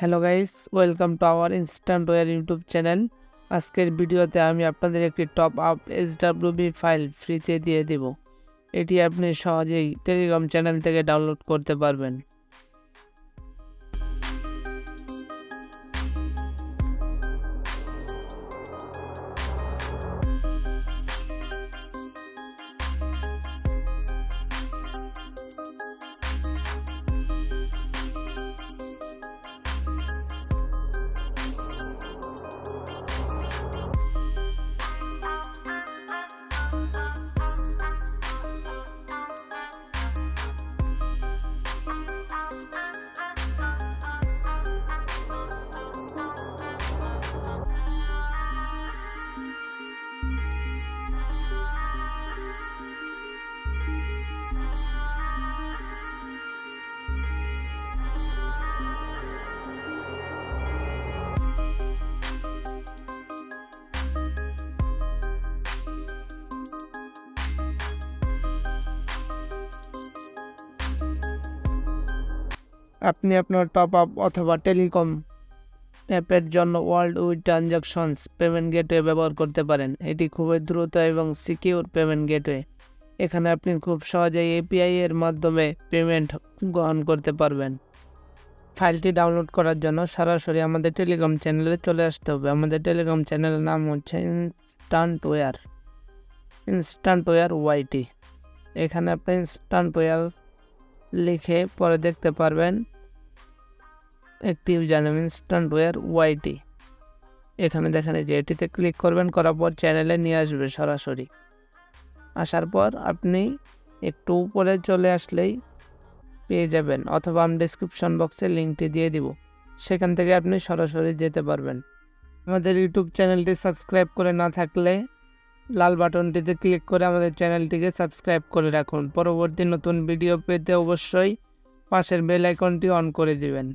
Hello guys, welcome to our instant wire YouTube channel. আজকের ভিডিওতে আমি আপনাদের একটি টপ আপ HWB ফাইল ফ্রিতে দিয়ে দেব। এটি আপনি সহজেই টেলিগ্রাম চ্যানেল থেকে ডাউনলোড করতে পারবেন। আপনি আপনার টপ আপ অথবা টেলিকম অ্যাপের জন্য world with transactions payment gateway ব্যবহার করতে পারেন। এটি খুবই দ্রুত এবং সিকিউর পেমেন্ট গেটওয়ে। এখানে আপনি খুব সহজেই API এর মাধ্যমে পেমেন্ট গ্রহণ করতে পারবেন। ফাইলটি ডাউনলোড করার জন্য সরাসরি আমাদের টেলিগ্রাম চ্যানেলে চলে আসতে হবে। আমাদের টেলিগ্রাম চ্যানেলের নাম হচ্ছে ইনস্ট্যান্ট ওয়্যার YT। এখানে আপনি ইনস্ট্যান্ট ওয়্যার লিখে পরে দেখতে পারবেন একটি user name instant wire YT। এখানে দেখেন যে এটিতে ক্লিক করবেন, করার পর চ্যানেলে নিয়ে আসবে সরাসরি। আসার পর আপনি একটু উপরে চলে আসলেই পেয়ে যাবেন, অথবা আমি ডিসক্রিপশন বক্সে লিঙ্কটি দিয়ে দিব, সেখান থেকে আপনি সরাসরি যেতে পারবেন। আমাদের ইউটিউব চ্যানেলটি সাবস্ক্রাইব করে না থাকলে লাল বাটনটিতে ক্লিক করে আমাদের চ্যানেলটিকে সাবস্ক্রাইব করে রাখুন। পরবর্তী নতুন ভিডিও পেতে অবশ্যই পাশের বেল আইকনটি অন করে দিবেন।